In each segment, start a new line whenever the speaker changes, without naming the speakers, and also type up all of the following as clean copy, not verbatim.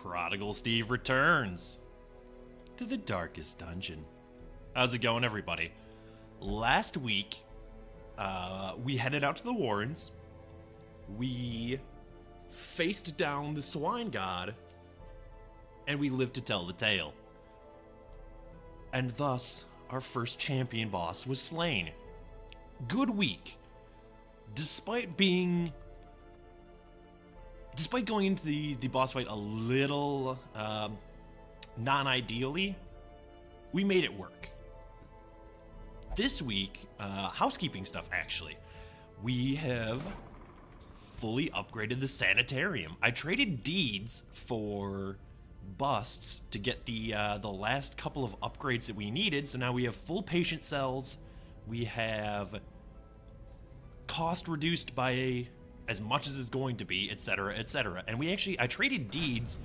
Prodigal Steve returns to the darkest dungeon. How's it going, everybody? Last week, we headed out to the Warrens. We faced down the Swine God, and we lived to tell the tale. And thus, our first champion boss was slain. Good week. Despite going into the boss fight a little non-ideally, we made it work. This week, housekeeping stuff actually. We have fully upgraded the sanitarium. I traded deeds for busts to get the last couple of upgrades that we needed, so now we have full patient cells. We have cost reduced by as much as it's going to be, etc., etc. And I traded deeds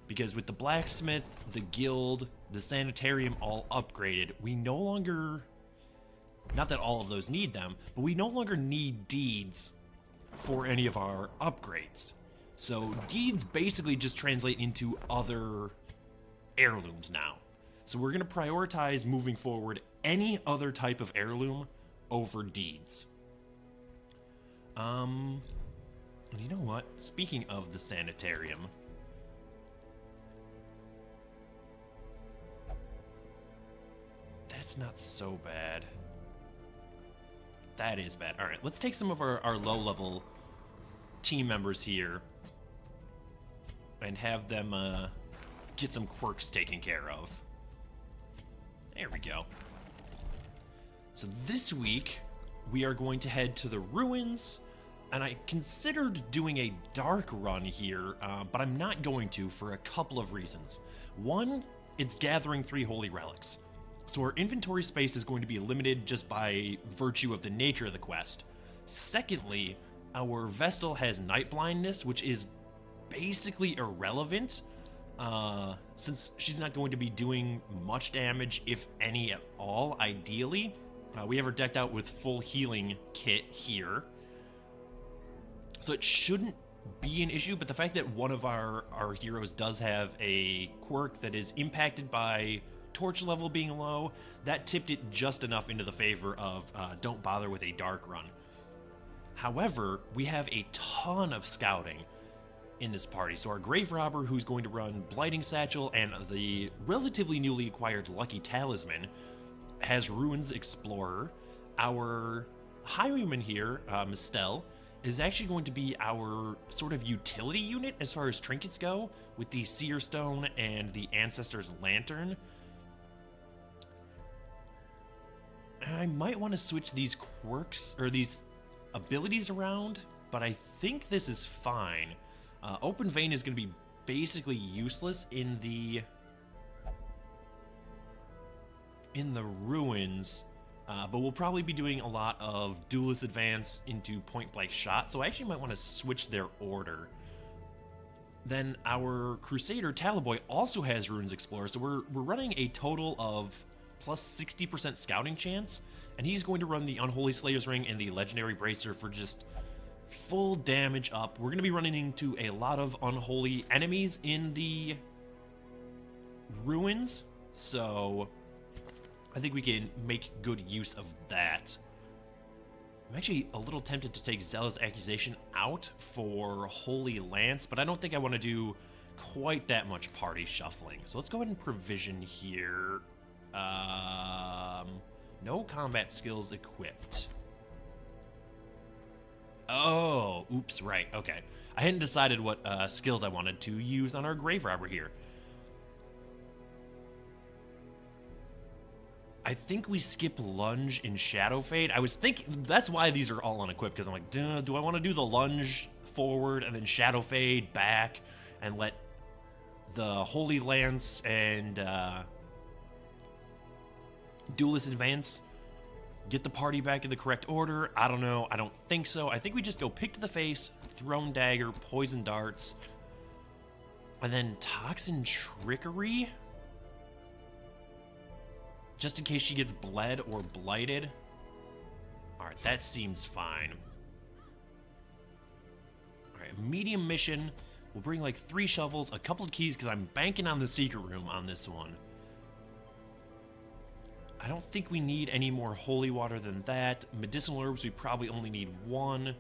because with the blacksmith, the guild, the sanitarium all upgraded, we no longer, not that all of those need them, but we no longer need deeds for any of our upgrades. So deeds basically just translate into other heirlooms now. So we're going to prioritize moving forward any other type of heirloom over deeds. You know what? Speaking of the sanitarium, that's not so bad. That is bad. All right, let's take some of our low-level team members here and have them get some quirks taken care of. There we go. So this week, we are going to head to the ruins, and I considered doing a dark run here, but I'm not going to for a couple of reasons. One, it's gathering 3 holy relics. So our inventory space is going to be limited just by virtue of the nature of the quest. Secondly, our Vestal has night blindness, which is basically irrelevant, since she's not going to be doing much damage, if any at all, ideally. We have her decked out with full healing kit here, so it shouldn't be an issue, but the fact that one of our heroes does have a quirk that is impacted by torch level being low, that tipped it just enough into the favor of don't bother with a dark run. However, we have a ton of scouting in this party. So our Grave Robber, who's going to run Blighting Satchel, and the relatively newly acquired Lucky Talisman, has Ruins Explorer. Our Highwayman here, Mistel, is actually going to be our sort of utility unit as far as trinkets go, with the Seer Stone and the Ancestor's Lantern. I might want to switch these quirks, or these abilities around, but I think this is fine. Open Vein is going to be basically useless in the ruins, but we'll probably be doing a lot of Duelist Advance into Point Blank Shot, so I actually might want to switch their order. Then our Crusader Talaboy also has Ruins Explorer, so we're running a total of plus 60% scouting chance, and he's going to run the Unholy Slayer's Ring and the Legendary Bracer for just full damage up. We're going to be running into a lot of unholy enemies in the ruins, so I think we can make good use of that. I'm actually a little tempted to take Zella's Accusation out for Holy Lance, but I don't think I want to do quite that much party shuffling. So let's go ahead and provision here. No combat skills equipped. Oh, oops, right, okay. I hadn't decided what skills I wanted to use on our Grave Robber here. I think we skip Lunge in Shadow Fade. I was thinking, that's why these are all unequipped, because I'm like, do I want to do the Lunge forward and then Shadow Fade back and let the Holy Lance and Duelist Advance get the party back in the correct order? I don't know. I don't think so. I think we just go Pick to the Face, Thrown Dagger, Poison Darts, and then Toxin Trickery, just in case she gets bled or blighted. Alright, that seems fine. Alright, medium mission. We'll bring like 3 shovels, a couple of keys, because I'm banking on the secret room on this one. I don't think we need any more holy water than that. Medicinal herbs, we probably only need 1.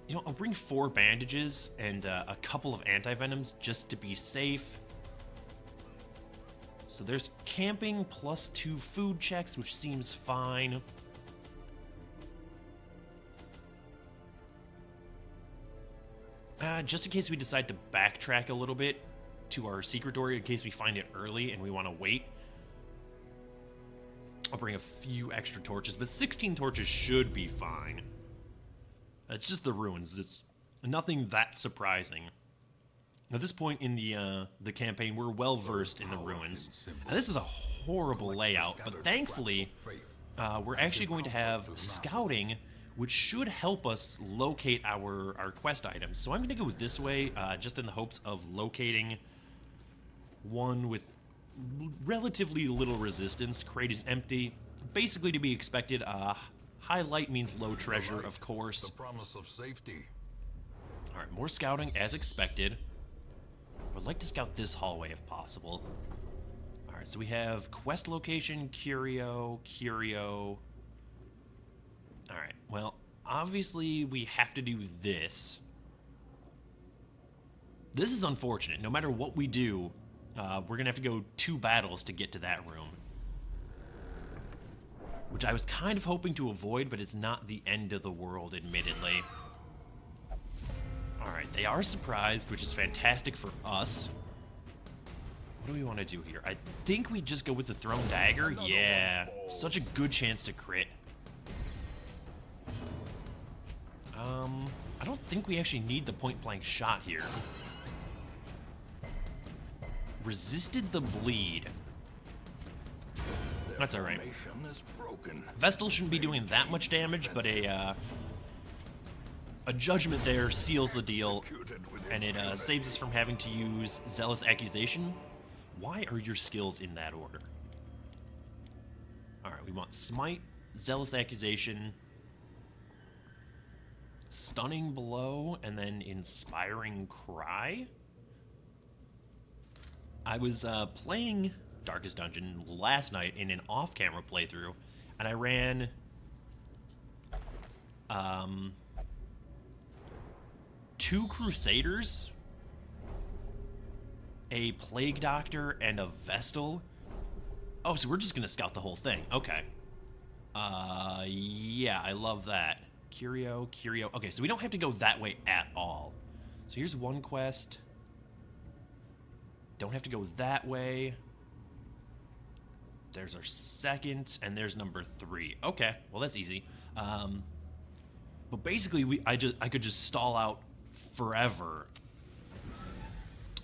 You know, I'll bring 4 bandages and a couple of anti-venoms just to be safe. So there's camping plus 2 food checks, which seems fine. Just in case we decide to backtrack a little bit to our secret door, in case we find it early and we want to wait, I'll bring a few extra torches, but 16 torches should be fine. It's just the ruins. It's nothing that surprising. At this point in the campaign, we're well versed in the ruins. And this is a horrible layout, but thankfully, we're actually going to have scouting, which should help us locate our quest items. So I'm going to go this way, just in the hopes of locating one with relatively little resistance. Crate is empty. Basically to be expected. High light means low treasure, of course.
The promise of safety.
Alright, more scouting as expected. I would like to scout this hallway if possible. Alright, so we have quest location, curio. Alright, well, obviously we have to do this. This is unfortunate. No matter what we do, we're gonna have to go 2 battles to get to that room. Which I was kind of hoping to avoid, but it's not the end of the world, admittedly. Alright, they are surprised, which is fantastic for us. What do we want to do here? I think we just go with the thrown dagger. Yeah, such a good chance to crit. I don't think we actually need the point-blank shot here. Resisted the bleed. That's alright. Vestal shouldn't be doing that much damage, but a judgment there seals the deal, and it saves us from having to use Zealous Accusation. Why are your skills in that order? Alright, we want Smite, Zealous Accusation, Stunning Blow, and then Inspiring Cry. I was playing Darkest Dungeon last night in an off-camera playthrough, and I ran 2 Crusaders, a Plague Doctor, and a Vestal. Oh, so we're just gonna scout the whole thing. Okay. Yeah, I love that. Curio. Okay, so we don't have to go that way at all. So here's one quest. Don't have to go that way. There's our second, and there's number 3. Okay, well that's easy. But basically, I could just stall out forever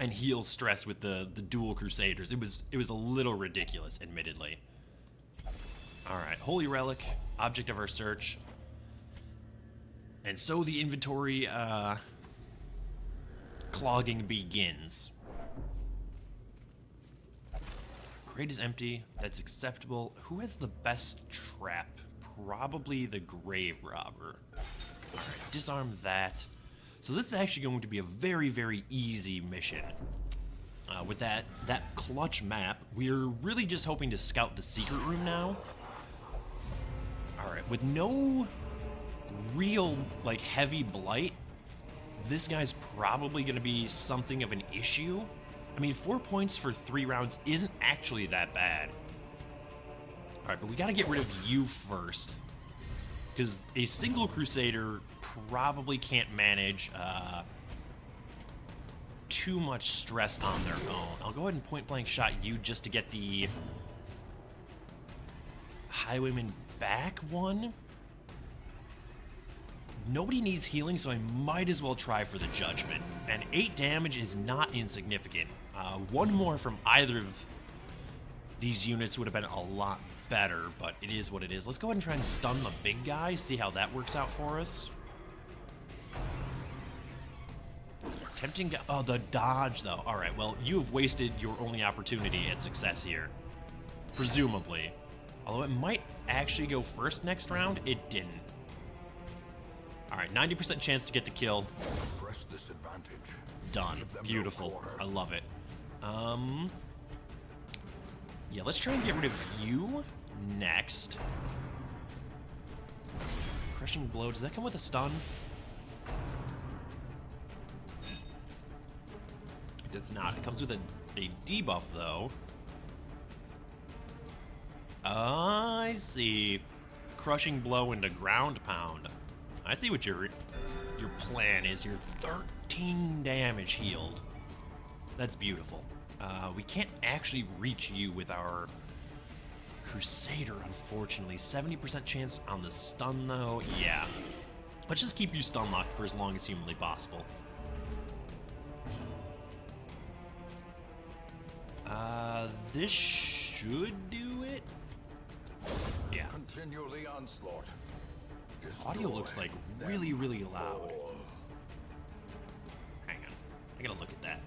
and heal stress with the dual Crusaders. It was a little ridiculous, admittedly. All right, Holy Relic, object of our search, and so the inventory clogging begins. Crate is empty. That's acceptable. Who has the best trap? Probably the Grave Robber. Alright, disarm that. So this is actually going to be a very, very easy mission. With that clutch map, we're really just hoping to scout the secret room now. Alright, with no real, like, heavy blight, this guy's probably going to be something of an issue. I mean, 4 points for 3 rounds isn't actually that bad. Alright, but we gotta get rid of you first. Because a single Crusader probably can't manage too much stress on their own. I'll go ahead and point-blank shot you just to get the Highwayman back one. Nobody needs healing, so I might as well try for the Judgment. And 8 damage is not insignificant. 1 more from either of these units would have been a lot better, but it is what it is. Let's go ahead and try and stun the big guy, see how that works out for us. Tempting... Oh, the dodge, though. Alright, well, you have wasted your only opportunity at success here. Presumably. Although it might actually go first next round, it didn't. Alright, 90% chance to get the kill.
Press this advantage.
Done. Beautiful. I love it. Yeah, let's try and get rid of you next. Crushing blow. Does that come with a stun? It does not. It comes with a debuff, though. I see. Crushing blow into ground pound. I see what your plan is. You're 13 damage healed. That's beautiful. We can't actually reach you with our Crusader, unfortunately. 70% chance on the stun, though. Yeah. Let's just keep you stun locked for as long as humanly possible. This should do it. Yeah.
Continue the onslaught.
Audio looks like really, really loud. Hang on. I gotta look at that.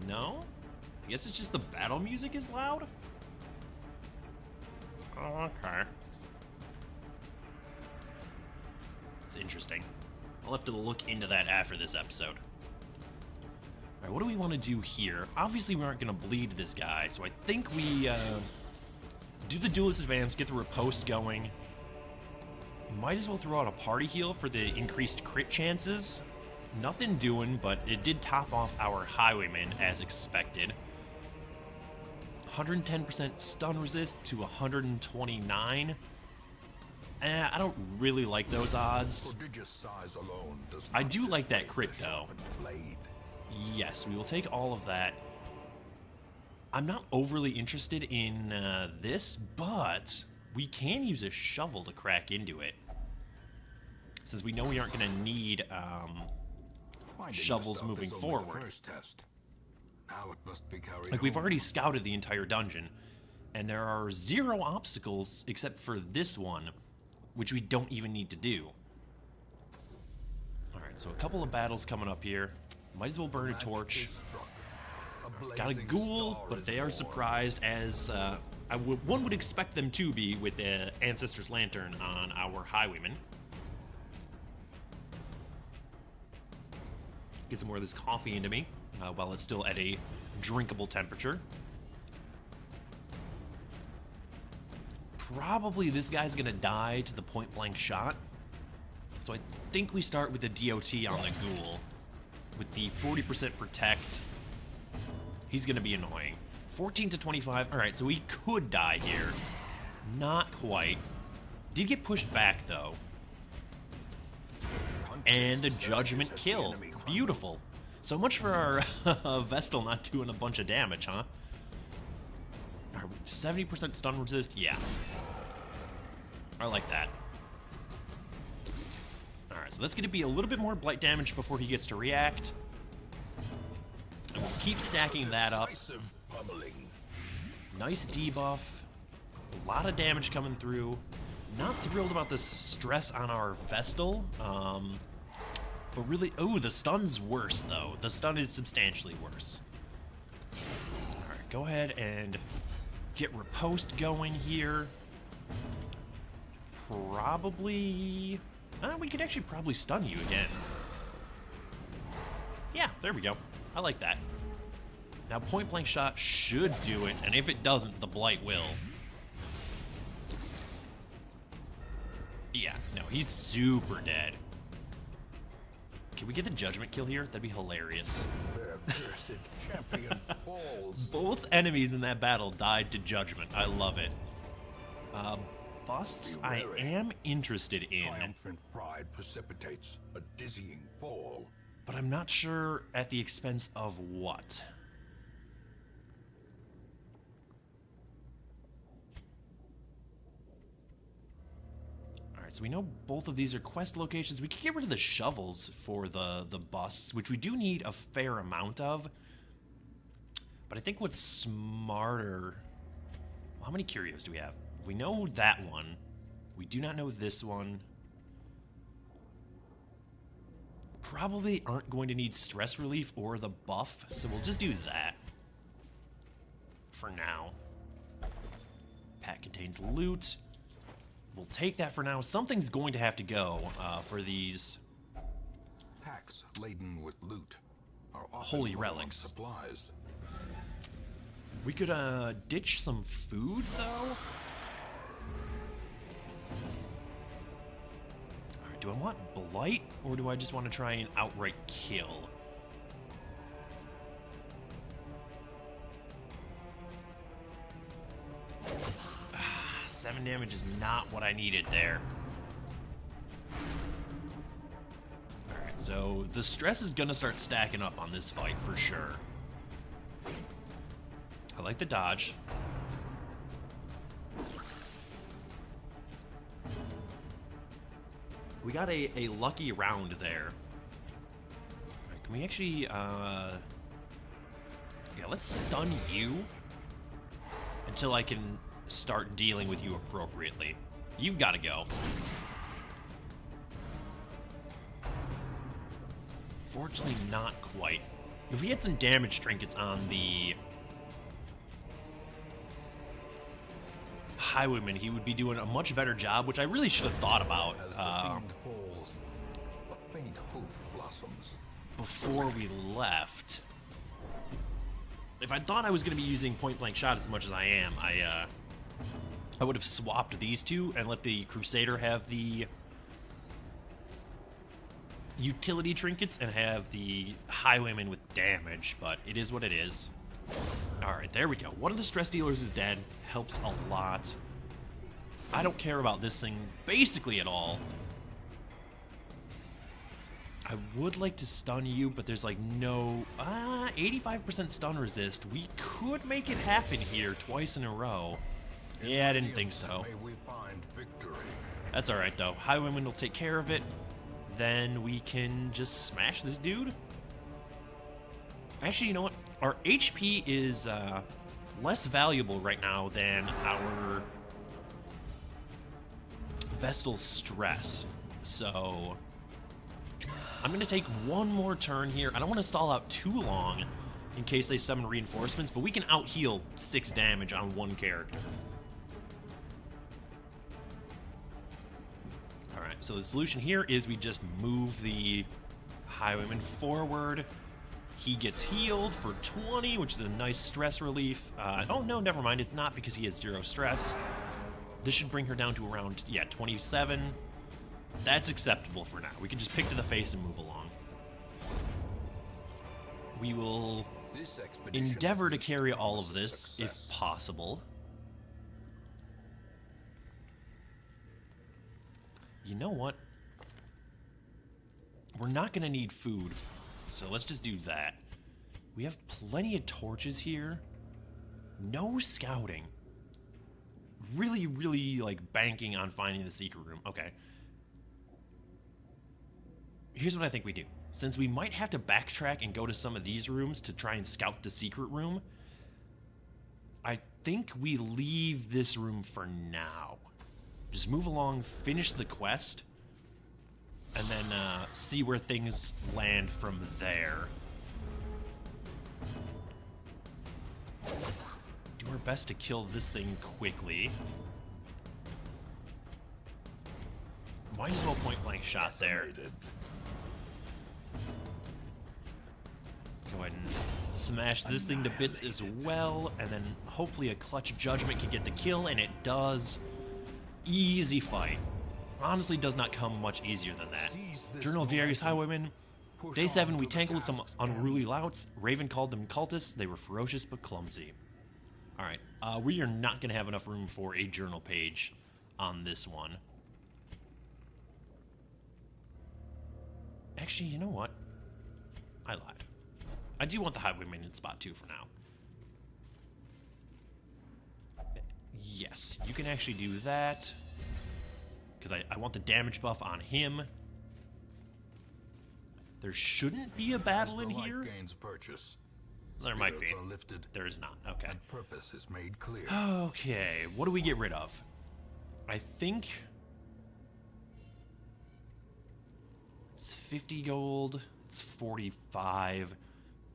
No? I guess it's just the battle music is loud? Okay. It's interesting. I'll have to look into that after this episode. Alright, what do we want to do here? Obviously, we aren't going to bleed this guy, so I think we do the Duelist Advance, get the riposte going. Might as well throw out a party heal for the increased crit chances. Nothing doing, but it did top off our Highwayman as expected. 110% stun resist to 129. I don't really like those odds. I do like that crit, though. Yes, we will take all of that. I'm not overly interested in this, but we can use a shovel to crack into it. Since we know we aren't going to need shovels moving forward. Like, we've already scouted the entire dungeon, and there are 0 obstacles except for this one, which we don't even need to do. Alright, so a couple of battles coming up here. Might as well burn a torch. Got a ghoul, but they are surprised, as one would expect them to be with the Ancestor's Lantern on our Highwayman. Get some more of this coffee into me while it's still at a drinkable temperature. Probably this guy's gonna die to the point-blank shot. So I think we start with the DOT on the ghoul. With the 40% protect, he's gonna be annoying. 14 to 25. Alright, so he could die here. Not quite. Did get pushed back, though. And a judgment kill. Beautiful. So much for our Vestal not doing a bunch of damage, huh? 70% stun resist? Yeah. I like that. Alright, so that's going to be a little bit more blight damage before he gets to react. And we'll keep stacking that up. Nice debuff. A lot of damage coming through. Not thrilled about the stress on our Vestal. But really, oh, the stun's worse, though. The stun is substantially worse. Alright, go ahead and get riposte going here. Probably... we could actually probably stun you again. Yeah, there we go. I like that. Now, point-blank shot should do it, and if it doesn't, the blight will. Yeah, no, he's super dead. Can we get the judgment kill here? That'd be hilarious. Both enemies in that battle died to judgment. I love it. Busts I am interested in.
Triumphant pride precipitates a dizzying fall.
But I'm not sure at the expense of what. Alright, so we know both of these are quest locations. We could get rid of the shovels for the busts, which we do need a fair amount of. But I think what's smarter... Well, how many curios do we have? We know that one. We do not know this one. Probably aren't going to need stress relief or the buff, so we'll just do that for now. Pack contains loot. We'll take that for now. Something's going to have to go for these
Packs laden with loot are often
holy
low on
relics.
supplies.
We could ditch some food though. Alright, do I want blight or do I just want to try and outright kill? 7 damage is not what I needed there. Alright, so the stress is gonna start stacking up on this fight for sure. I like the dodge. We got a lucky round there. Alright, can we actually, yeah, let's stun you until I can start dealing with you appropriately. You've got to go. Fortunately, not quite. If we had some damage trinkets on the Highwayman, he would be doing a much better job, which I really should have thought about
As the fiend falls, a faint hope blossoms.
before we left. If I thought I was going to be using point-blank shot as much as I am, I would have swapped these two and let the Crusader have the utility trinkets and have the Highwayman with damage, but it is what it is. Alright, there we go. One of the stress dealers is dead. Helps a lot. I don't care about this thing basically at all. I would like to stun you, but there's like no... 85% stun resist. We could make it happen here twice in a row. Yeah, I didn't think so.
May we find victory.
That's alright though. Highwayman will take care of it. Then we can just smash this dude. Actually, you know what? Our HP is less valuable right now than our Vestal stress. So I'm going to take one more turn here. I don't want to stall out too long in case they summon reinforcements, but we can out-heal 6 damage on one character. Alright, so the solution here is we just move the Highwayman forward. He gets healed for 20, which is a nice stress relief. Oh, no, never mind. It's not because he has 0 stress. This should bring her down to around, yeah, 27. That's acceptable for now. We can just pick to the face and move along. We will endeavor to carry all of this, if possible. You know what? We're not going to need food, so let's just do that. We have plenty of torches here. No scouting. Really, really, like, banking on finding the secret room. Okay. Here's what I think we do. Since we might have to backtrack and go to some of these rooms to try and scout the secret room, I think we leave this room for now. Just move along, finish the quest, and then see where things land from there. Do our best to kill this thing quickly. Might as well point-blank shot there. Go ahead and smash this thing to bits as well, and then hopefully a clutch judgment can get the kill, and it does. Easy fight. Honestly, does not come much easier than that. Journal of Various Highwaymen. Day 7, we tangled some unruly louts. Raven called them cultists. They were ferocious but clumsy. Alright, we are not going to have enough room for a journal page on this one. Actually, you know what? I lied. I do want the Highwayman in spot 2 for now. Yes, you can actually do that. Because I want the damage buff on him. There shouldn't be a battle in here. There might be. There is not. Okay.
And purpose is made clear.
Okay, what do we get rid of? I think it's 50 gold. It's 45.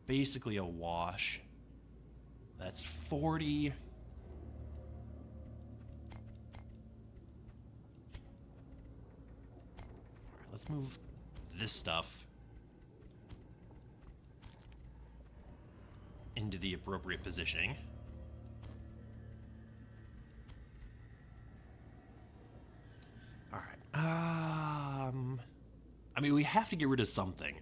Basically a wash. That's 40. let's move this stuff into the appropriate positioning. All right. I mean, we have to get rid of something.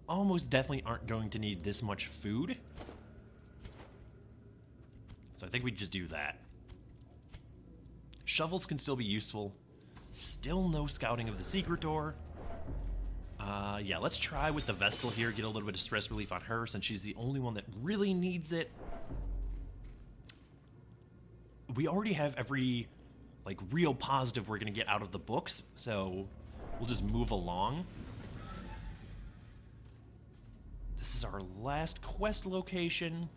Almost definitely aren't going to need this much food. So I think we just do that. Shovels can still be useful. Still no scouting of the secret door. Yeah, let's try with the Vestal here, get a little bit of stress relief on her since she's the only one that really needs it. We already have every, like, real positive we're going to get out of the books, so we'll just move along. This is our last quest location.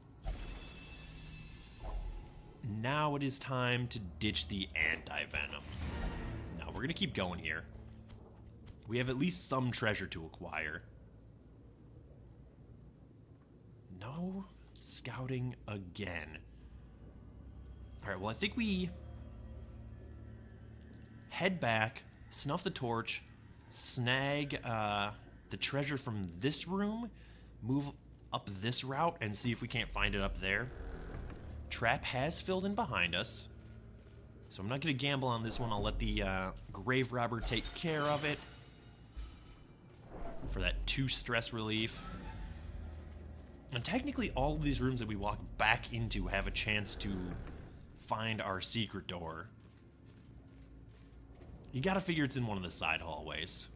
Now it is time to ditch the anti-venom. Now we're going to keep going here. We have at least some treasure to acquire. No scouting again. Alright, well I think we head back, snuff the torch, snag the treasure from this room, move up this route, and see if we can't find it up there. Trap has filled in behind us, so I'm not going to gamble on this one. I'll let the grave robber take care of it for that 2 stress relief. And technically all of these rooms that we walk back into have a chance to find our secret door. You gotta figure it's in one of the side hallways.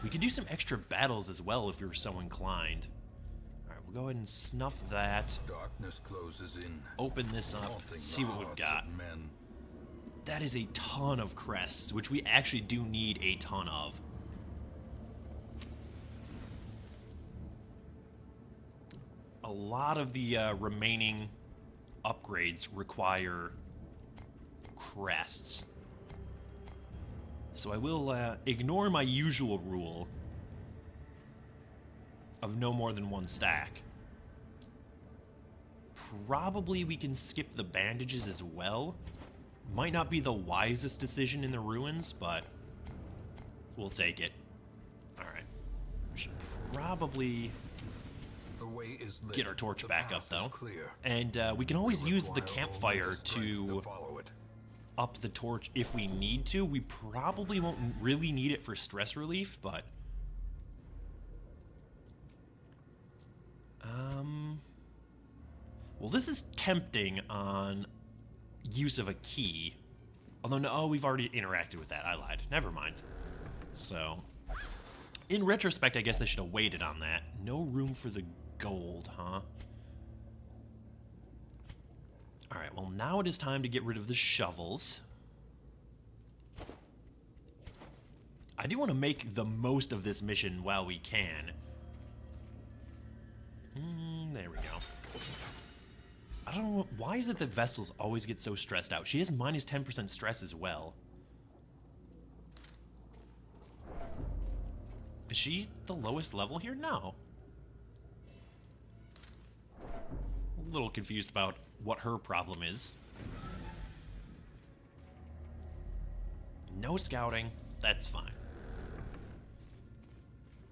We could do some extra battles as well if we were so inclined. Alright, we'll go ahead and snuff that.
Darkness closes in.
Open this up, see what we've got. That is a ton of crests, which we actually do need a ton of. A lot of the remaining upgrades require crests. So I will ignore my usual rule of no more than 1 stack. Probably we can skip the bandages as well. Might not be the wisest decision in the ruins, but we'll take it. Alright. Should probably get our torch back up, though. And we can always use the campfire to up the torch if we need to. We probably won't really need it for stress relief, but... well, this is tempting on use of a key. Although, no, we've already interacted with that. I lied. Never mind. So, in retrospect, I guess they should have waited on that. No room for the gold, huh? Alright, well now it is time to get rid of the shovels. I do want to make the most of this mission while we can. There we go. I don't know, why is it that Vestals always get so stressed out? She has minus 10% stress as well. Is she the lowest level here? No. A little confused about what her problem is. No scouting. That's fine.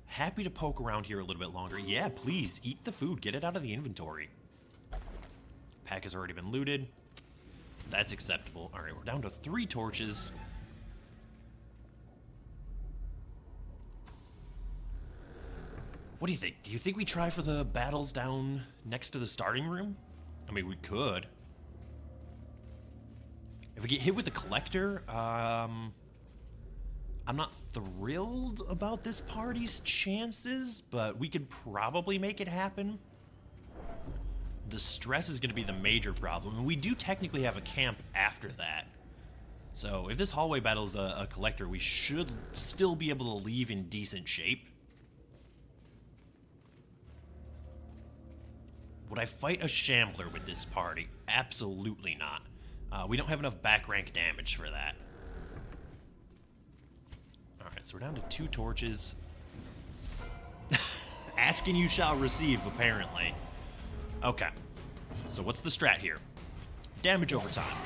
Happy to poke around here a little bit longer. Yeah, please, eat the food. Get it out of the inventory. Pack has already been looted. That's acceptable. Alright, we're down to 3 torches. What do you think? Do you think we try for the battles down next to the starting room? I mean, we could. If we get hit with a collector, I'm not thrilled about this party's chances, but we could probably make it happen. The stress is going to be the major problem, and we do technically have a camp after that. So if this hallway battle's a collector, we should still be able to leave in decent shape. Would I fight a Shambler with this party? Absolutely not. We don't have enough back rank damage for that. Alright, so we're down to 2 torches. Asking you shall receive, apparently. Okay. So what's the strat here? Damage over time.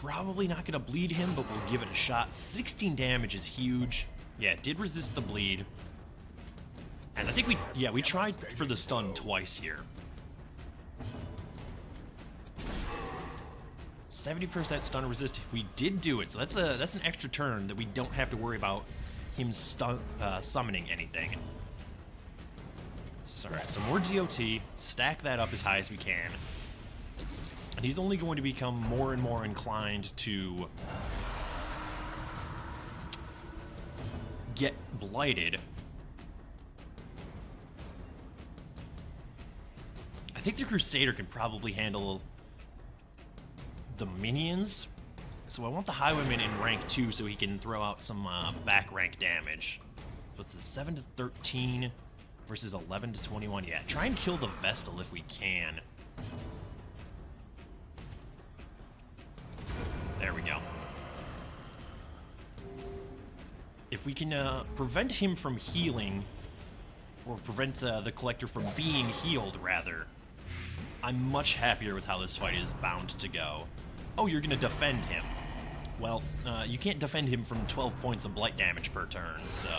Probably not going to bleed him, but we'll give it a shot. 16 damage is huge. Yeah, it did resist the bleed. And I think we tried for the stun twice here. 70% stun resist. We did do it, so that's an extra turn that we don't have to worry about him summoning anything. So, alright, some more DOT. Stack that up as high as we can. And he's only going to become more and more inclined to get blighted. I think the Crusader can probably handle the minions. So I want the Highwayman in rank 2 so he can throw out some back rank damage. So it's the 7 to 13 versus 11 to 21. Yeah, try and kill the Vestal if we can. There we go. If we can prevent him from healing, or prevent the Collector from being healed, rather, I'm much happier with how this fight is bound to go. Oh, you're going to defend him. Well, you can't defend him from 12 points of blight damage per turn, so...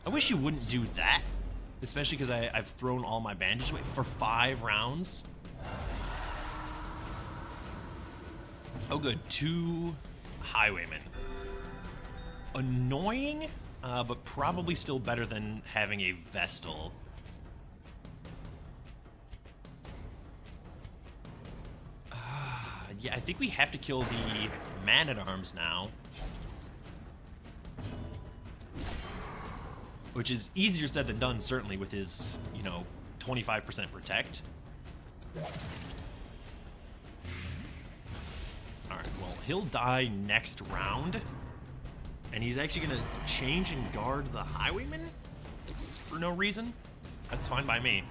I wish you wouldn't do that, especially because I've thrown all my bandages away for 5 rounds. Oh good, 2 Highwaymen. Annoying, but probably still better than having a Vestal. Yeah, I think we have to kill the Man-at-Arms now. Which is easier said than done, certainly, with his, 25% protect. Alright, well, he'll die next round. And he's actually going to change and guard the Highwayman for no reason. That's fine by me.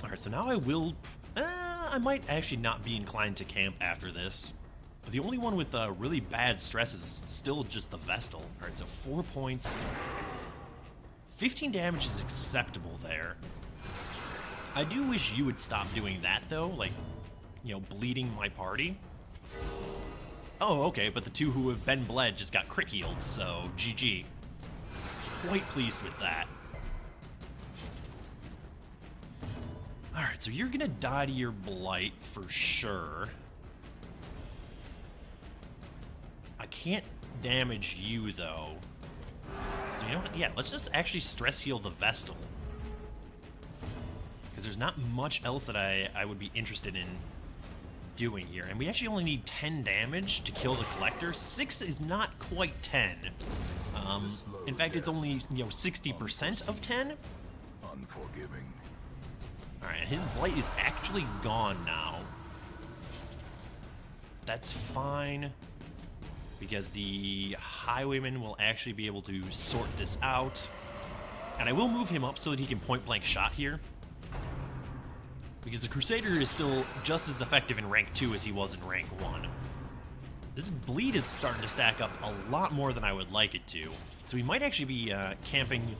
Alright, so now I will... I might actually not be inclined to camp after this. The only one with really bad stress is still just the Vestal. Alright, so 4 points. 15 damage is acceptable there. I do wish you would stop doing that, though. Like, bleeding my party. Oh, okay, but the 2 who have been bled just got crit healed, so GG. Quite pleased with that. Alright, so you're gonna die to your blight for sure. I can't damage you, though. So, you know what? Yeah, let's just actually stress heal the Vestal. Because there's not much else that I would be interested in doing here. And we actually only need 10 damage to kill the Collector. 6 is not quite 10. In fact, it's only, 60% of 10.
Unforgiving.
Alright, and his blight is actually gone now. That's fine. Because the Highwayman will actually be able to sort this out. And I will move him up so that he can point-blank shot here. Because the Crusader is still just as effective in rank 2 as he was in rank 1. This bleed is starting to stack up a lot more than I would like it to. So we might actually be camping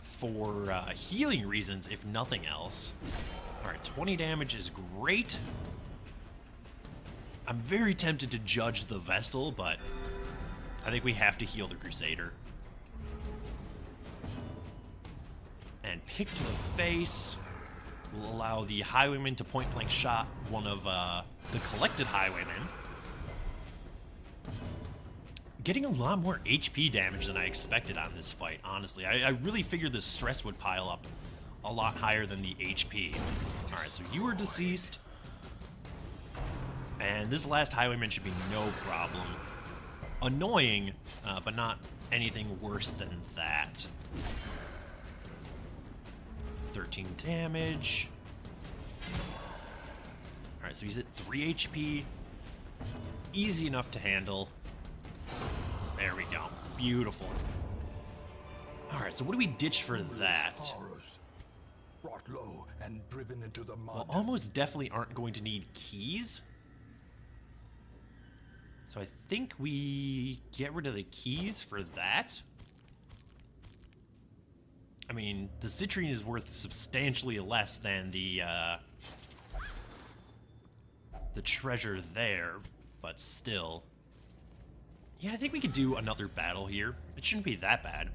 for healing reasons, if nothing else. Alright, 20 damage is great. I'm very tempted to judge the Vestal, but I think we have to heal the Crusader. And pick to the face will allow the Highwayman to point-blank shot one of the collected Highwaymen. Getting a lot more HP damage than I expected on this fight, honestly. I really figured the stress would pile up a lot higher than the HP. Alright, so you are deceased. And this last Highwayman should be no problem. Annoying, but not anything worse than that. 13 damage. Alright, so he's at 3 HP. Easy enough to handle. There we go. Beautiful. Alright, so what do we ditch for that?
Brought low and driven into the mud.
Well, almost definitely aren't going to need keys. So I think we get rid of the keys for that. mean, the citrine is worth substantially less than the treasure there, but still. Yeah, I think we could do another battle here. It shouldn't be that bad.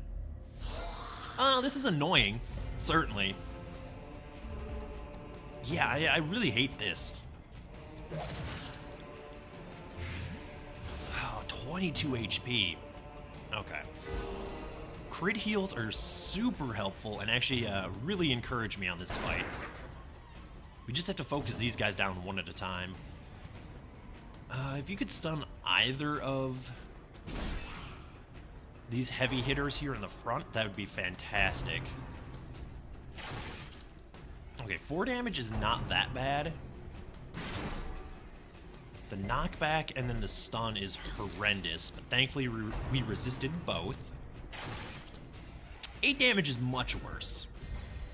This is annoying, certainly. Yeah, I really hate this. Oh, 22 HP. Okay. Crit heals are super helpful and actually really encourage me on this fight. We just have to focus these guys down one at a time. If you could stun either of these heavy hitters here in the front, that would be fantastic. Okay, 4 damage is not that bad. The knockback and then the stun is horrendous, but thankfully we resisted both. 8 damage is much worse,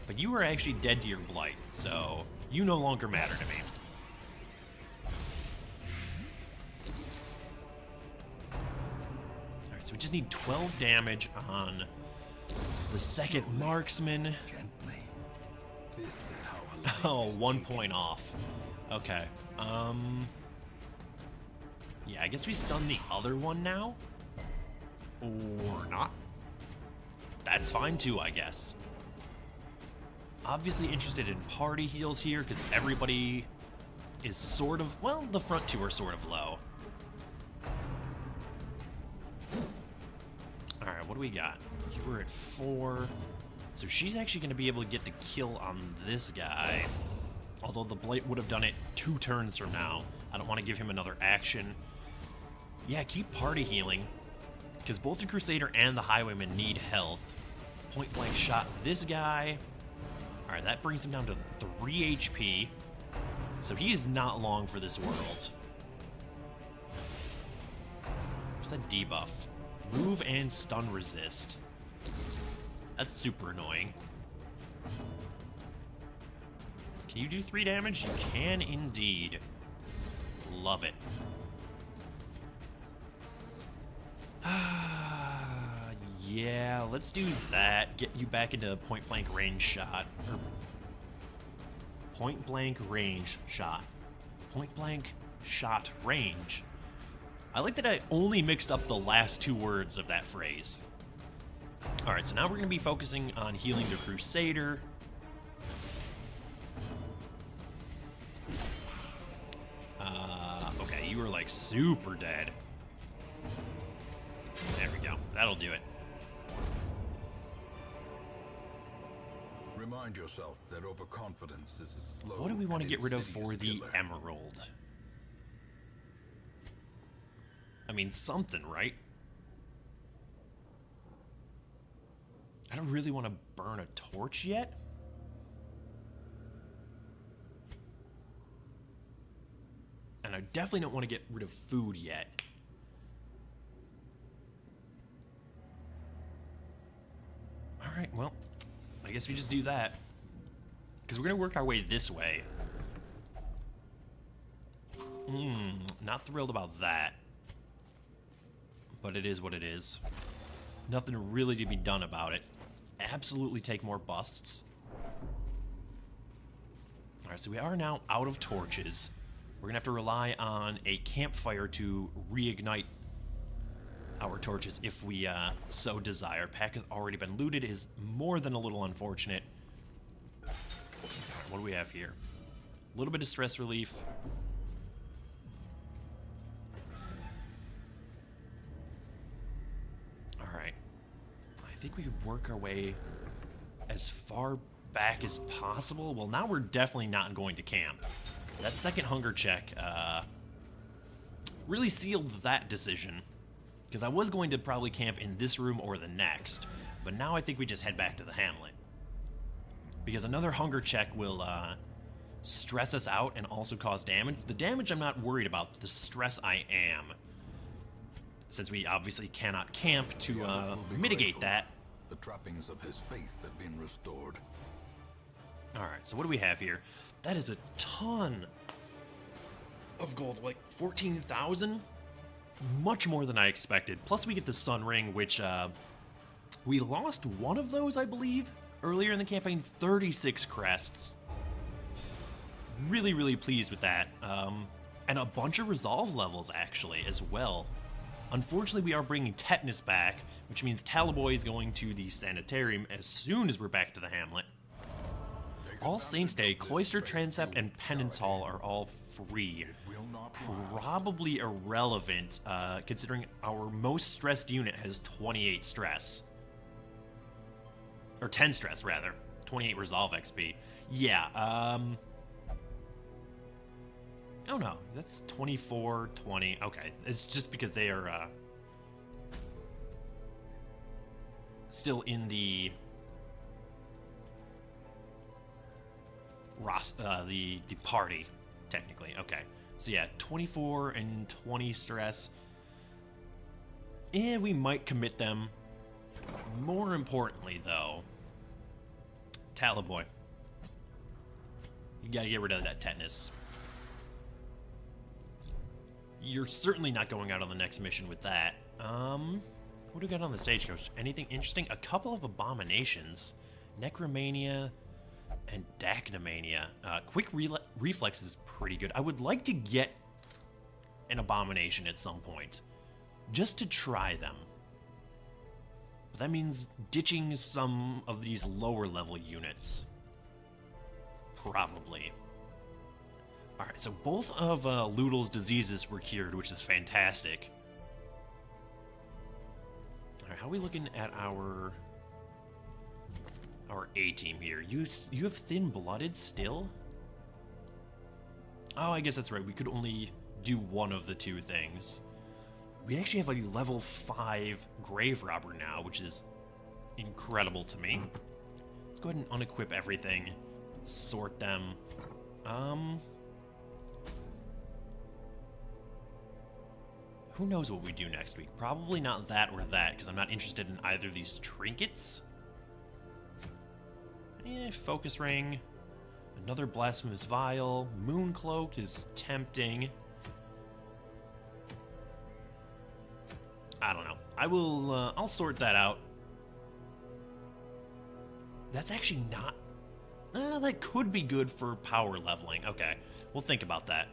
but you are actually dead to your blight, so you no longer matter to me. Alright, so we just need 12 damage on the second marksman.
Gently. This is how
Oh, 1 point off. Okay. Yeah, I guess we stun the other one now? Or not? That's fine too, I guess. Obviously interested in party heals here, because everybody is sort of, well, the front two are sort of low. Alright, what do we got? You were at 4. So she's actually going to be able to get the kill on this guy. Although the blight would have done it 2 turns from now. I don't want to give him another action. Yeah, keep party healing. Because both the Crusader and the Highwayman need health. Point blank shot this guy. Alright, that brings him down to 3 HP. So he is not long for this world. Where's that debuff? Move and stun resist. That's super annoying. Can you do 3 damage? You can indeed. Love it. Yeah, let's do that. Get you back into point blank range shot. Or point blank range shot. Point blank shot range. I like that I only mixed up the last 2 words of that phrase. Alright, so now we're going to be focusing on healing the Crusader. Okay, you were like super dead. There we go. That'll do it.
Remind yourself that overconfidence is a slow.
What do we want to
and
get rid of
insidious
for the
killer.
emerald? I mean, something, right? I don't really want to burn a torch yet. And I definitely don't want to get rid of food yet. Alright, well, I guess we just do that. Because we're going to work our way this way. Not thrilled about that. But it is what it is. Nothing really to be done about it. Absolutely take more busts. Alright, so we are now out of torches. We're going to have to rely on a campfire to reignite our torches if we so desire. Pack has already been looted. It is more than a little unfortunate. What do we have here? A little bit of stress relief. Alright. I think we could work our way as far back as possible. Well, now we're definitely not going to camp. That second hunger check really sealed that decision. Because I was going to probably camp in this room or the next. But now I think we just head back to the hamlet. Because another hunger check will stress us out and also cause damage. The damage I'm not worried about. The stress I am. Since we obviously cannot camp to mitigate that.
The trappings of his faith have been restored.
Alright, so what do we have here? That is a ton of gold. Like 14,000? Much more than I expected. Plus we get the sun ring, which we lost one of those, I believe. Earlier in the campaign, 36 crests. Really, really pleased with that. And a bunch of resolve levels, actually, as well. Unfortunately, we are bringing Tetanus back, which means Talaboy is going to the sanitarium as soon as we're back to the hamlet. All Saints Day, Cloister, Transept, and Penance Hall are all free. Probably irrelevant, considering our most stressed unit has 28 stress. Or 10 stress, rather. 28 resolve XP. Yeah, oh no, that's 24, 20. Okay, it's just because they are still in the the party, technically. Okay, so yeah, 24 and 20 stress. We might commit them. More importantly, though, Talaboy, you gotta get rid of that tetanus. You're certainly not going out on the next mission with that. What do we got on the stagecoach? Anything interesting? A couple of abominations. Necromania and Dacnomania. Quick reflex is pretty good. I would like to get an abomination at some point. Just to try them. But that means ditching some of these lower level units. Probably. Alright, so both of Loodle's diseases were cured, which is fantastic. Alright, how are we looking at our A-team here? You have thin-blooded still? Oh, I guess that's right. We could only do one of the two things. We actually have a level 5 Grave Robber now, which is incredible to me. Let's go ahead and unequip everything. Sort them. Who knows what we do next week? Probably not that or that, because I'm not interested in either of these trinkets. Focus Ring. Another Blasphemous Vial. Mooncloak is tempting. I don't know. I'll sort that out. That's actually not... that could be good for power leveling. Okay, we'll think about that.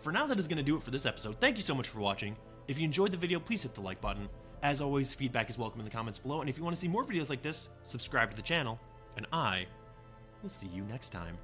For now, that is going to do it for this episode. Thank you so much for watching. If you enjoyed the video, please hit the like button. As always, feedback is welcome in the comments below. And if you want to see more videos like this, subscribe to the channel. And I will see you next time.